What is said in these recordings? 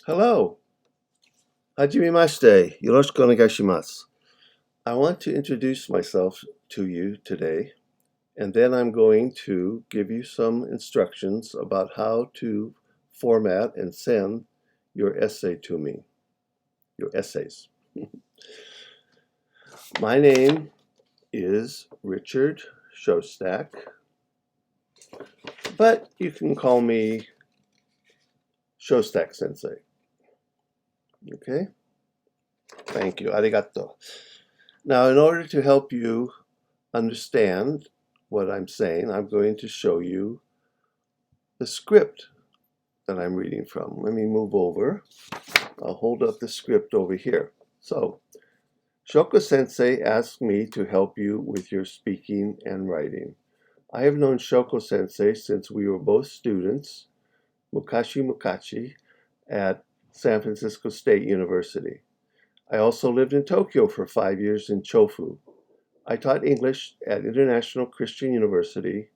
Hello. Hajime Yoroshiku onegaishimasu. I want to introduce myself to you today, and then I'm going to give you some instructions about how to format and send your essay to me, your essays. My name is Richard Shostak, but you can call me Shostak Sensei. Okay? Thank you. Arigato. Now, in order to help you understand what I'm saying, I'm going to show you the script that I'm reading from. Let me move over. I'll hold up the script over here. So, Shoko Sensei asked me to help you with your speaking and writing. I have known Shoko Sensei since we were both students, mukashi, at San Francisco State University. I also lived in Tokyo for 5 years in Chofu. I taught English at International Christian University,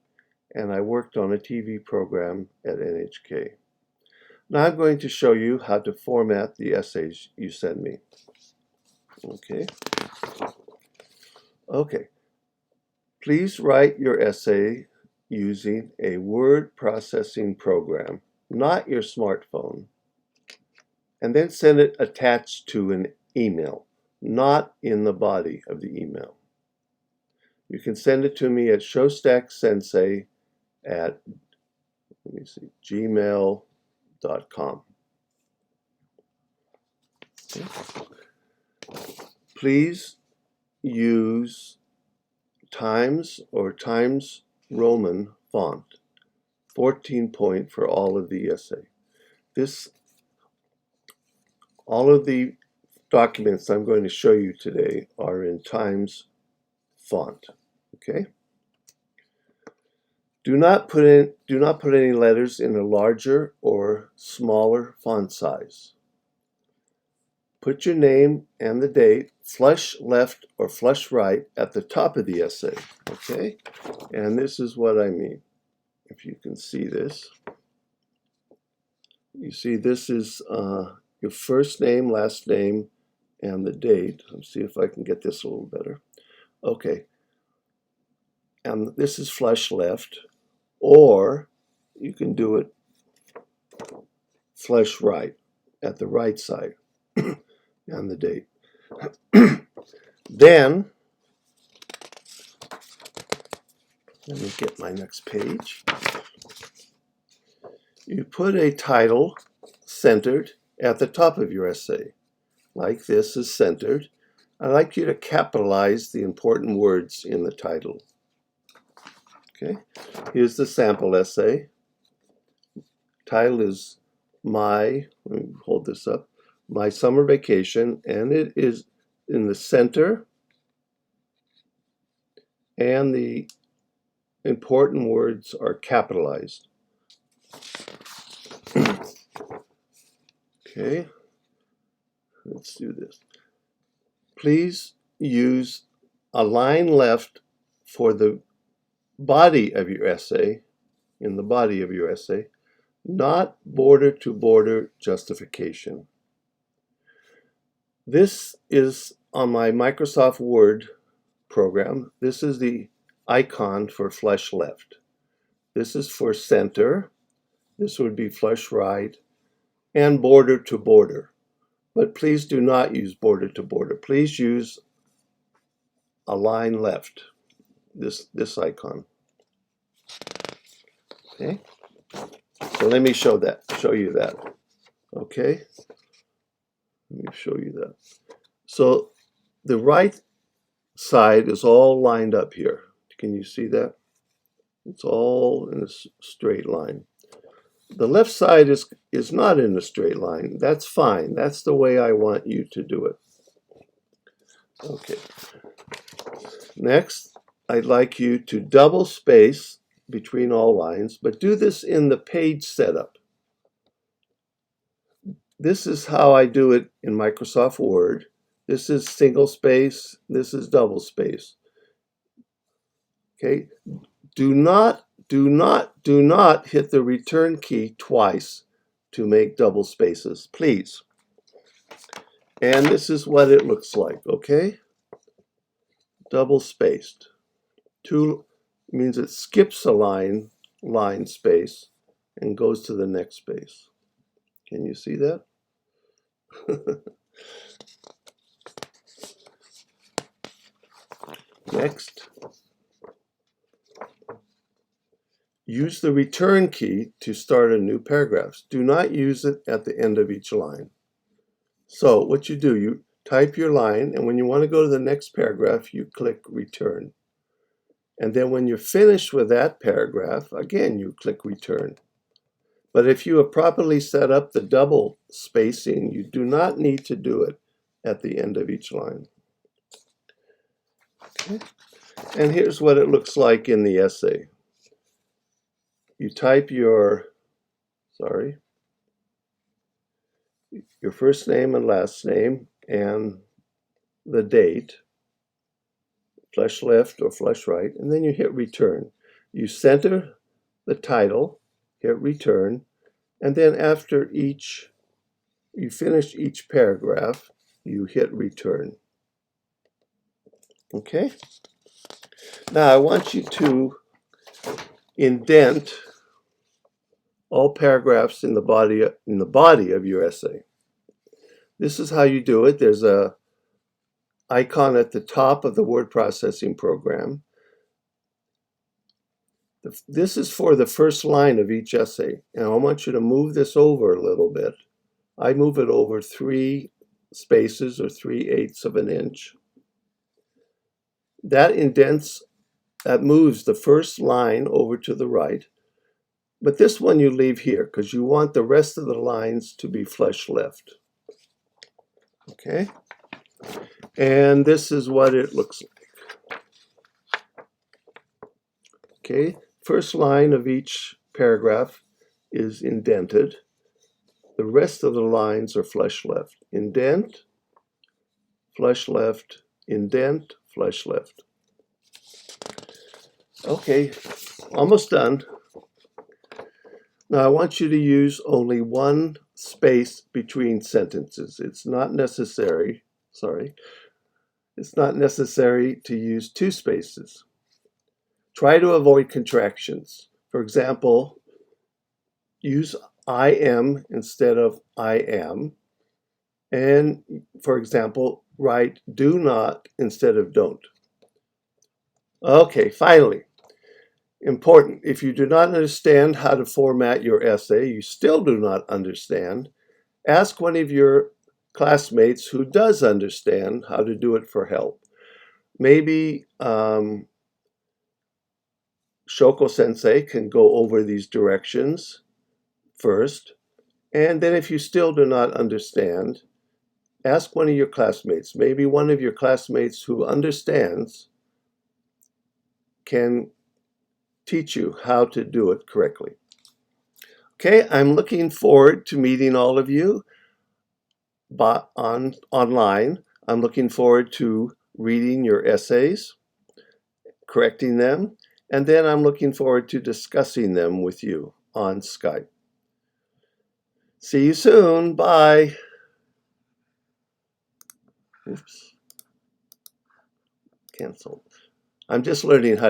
and I worked on a TV program at NHK. Now I'm going to show you how to format the essays you send me. Okay. Please write your essay using a word processing program, not your smartphone, and then send it attached to an email, not in the body of the email. You can send it to me at showstacksensei at gmail.com. Okay. Please use Times or Times Roman font, 14 point for all of the essay. All of the documents I'm going to show you today are in Times font. Okay. Do not put any letters in a larger or smaller font size. Put your name and the date, flush left or flush right, at the top of the essay. Okay? And this is what I mean. If you can see this. You see this is your first name, last name, and the date. Let's see if I can get this a little better. Okay. And this is flush left, or you can do it flush right at the right side and the date. Then, let me get my next page. You put a title centered at the top of your essay, like this is centered. I'd like you to capitalize the important words in the title. Okay, here's the sample essay. Title is let me hold this up, My Summer Vacation, and it is in the center, and the important words are capitalized. Okay, let's do this. Please use a line left for the body of your essay, in the body of your essay, not border-to-border justification. This is on my Microsoft Word program. This is the icon for flush left. This is for center. This would be flush right, and border to border. But please do not use border to border. Please use a line left, this icon. Okay? So let me show you that. Okay? Let me show you that. So the right side is all lined up here. Can you see that? It's all in a straight line. The left side is not in a straight line. That's fine. That's the way I want you to do it. Okay. Next, I'd like you to double space between all lines, but do this in the page setup. This is how I do it in Microsoft Word. This is single space. This is double space. Okay. Do not hit the return key twice to make double spaces, please. And this is what it looks like, okay? Double spaced. Two means it skips a line space and goes to the next space. Can you see that? Next. Use the return key to start a new paragraph. Do not use it at the end of each line. So what you do, you type your line, and when you want to go to the next paragraph, you click return. And then when you're finished with that paragraph, again, you click return. But if you have properly set up the double spacing, you do not need to do it at the end of each line. Okay. And here's what it looks like in the essay. You type your first name and last name and the date, flush left or flush right, and then you hit return. You center the title, hit return, and then after you finish each paragraph, you hit return. Okay? Now I want you to indent all paragraphs in the body of your essay. This is how you do it. There's a icon at the top of the word processing program. This is for the first line of each essay, and I want you to move this over a little bit. I move it over 3 spaces or 3/8 of an inch. That moves the first line over to the right, but this one you leave here because you want the rest of the lines to be flush left. Okay, and this is what it looks like. Okay, first line of each paragraph is indented. The rest of the lines are flush left. Indent, flush left, indent, flush left. Okay, almost done. Now I want you to use only one space between sentences. It's not necessary, it's not necessary to use 2 spaces. Try to avoid contractions. For example, use I am instead of I am. And for example, write do not instead of don't. Okay, finally, important, if you do not understand how to format your essay, you still do not understand, ask one of your classmates who does understand how to do it for help. Maybe Shoko Sensei can go over these directions first, and then if you still do not understand, ask one of your classmates. Maybe one of your classmates who understands can teach you how to do it correctly. Okay, I'm looking forward to meeting all of you online. I'm looking forward to reading your essays, correcting them, and then I'm looking forward to discussing them with you on Skype. See you soon. Bye. Oops. Canceled. I'm just learning how